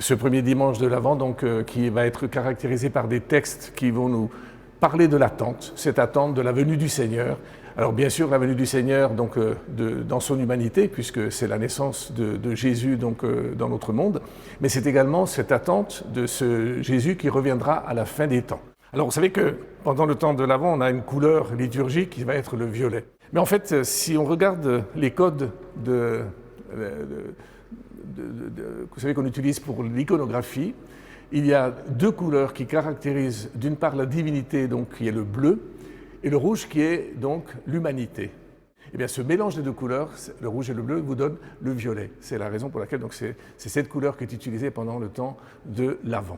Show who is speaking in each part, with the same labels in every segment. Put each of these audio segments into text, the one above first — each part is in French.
Speaker 1: ce premier dimanche de l'Avent, donc, qui va être caractérisé par des textes qui vont nous parler de l'attente, cette attente de la venue du Seigneur. Alors bien sûr, la venue du Seigneur donc, dans son humanité, puisque c'est la naissance de Jésus donc, dans notre monde, mais c'est également cette attente de ce Jésus qui reviendra à la fin des temps. Alors vous savez que pendant le temps de l'Avent, on a une couleur liturgique qui va être le violet. Mais en fait, si on regarde les codes vous savez qu'on utilise pour l'iconographie, il y a deux couleurs qui caractérisent d'une part la divinité, donc qui est le bleu, et le rouge qui est donc l'humanité. Eh bien, ce mélange des deux couleurs, le rouge et le bleu, vous donne le violet. C'est la raison pour laquelle c'est cette couleur qui est utilisée pendant le temps de l'Avent.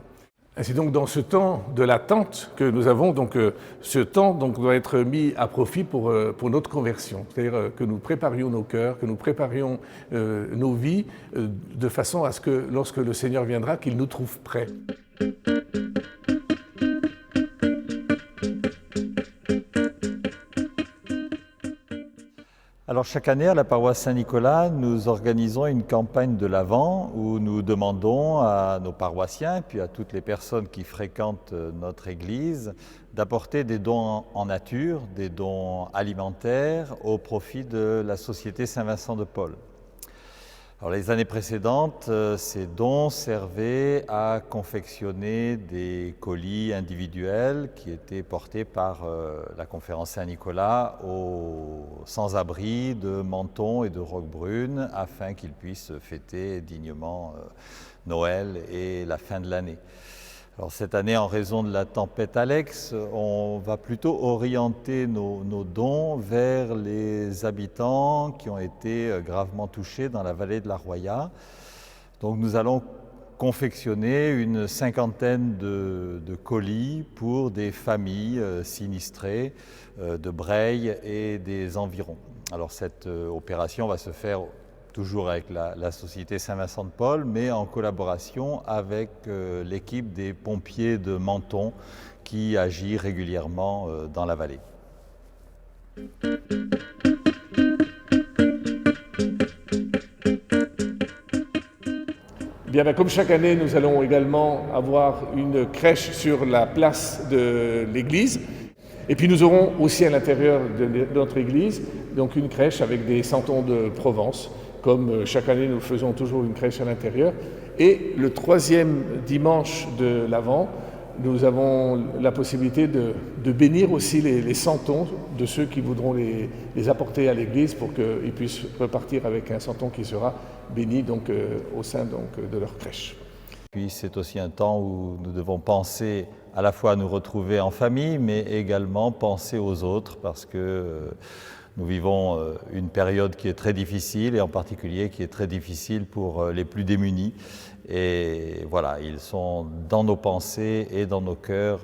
Speaker 1: Et c'est donc dans ce temps de l'attente que nous avons, donc ce temps donc, doit être mis à profit pour notre conversion. C'est-à-dire que nous préparions nos cœurs, que nous préparions nos vies de façon à ce que lorsque le Seigneur viendra, qu'il nous trouve prêts.
Speaker 2: Alors chaque année à la paroisse Saint-Nicolas, nous organisons une campagne de l'Avent où nous demandons à nos paroissiens puis à toutes les personnes qui fréquentent notre église d'apporter des dons en nature, des dons alimentaires au profit de la Société Saint-Vincent de Paul. Alors les années précédentes, ces dons servaient à confectionner des colis individuels qui étaient portés par la conférence Saint-Nicolas aux sans-abri de Menton et de Roquebrune afin qu'ils puissent fêter dignement Noël et la fin de l'année. Alors cette année, en raison de la tempête Alex, on va plutôt orienter nos dons vers les habitants qui ont été gravement touchés dans la vallée de la Roya. Donc nous allons confectionner une cinquantaine de colis pour des familles sinistrées de Breil et des environs. Alors cette opération va se faire toujours avec la Société Saint-Vincent de Paul, mais en collaboration avec l'équipe des pompiers de Menton qui agit régulièrement dans la vallée.
Speaker 1: Bien, comme chaque année, nous allons également avoir une crèche sur la place de l'église. Et puis nous aurons aussi à l'intérieur de notre église donc une crèche avec des santons de Provence. Comme chaque année, nous faisons toujours une crèche à l'intérieur. Et le troisième dimanche de l'Avent, nous avons la possibilité de bénir aussi les santons de ceux qui voudront les apporter à l'église pour qu'ils puissent repartir avec un santon qui sera béni donc, au sein donc, de leur crèche.
Speaker 2: Puis c'est aussi un temps où nous devons penser à la fois à nous retrouver en famille, mais également penser aux autres parce que nous vivons une période qui est très difficile et en particulier qui est très difficile pour les plus démunis. Et voilà, ils sont dans nos pensées et dans nos cœurs.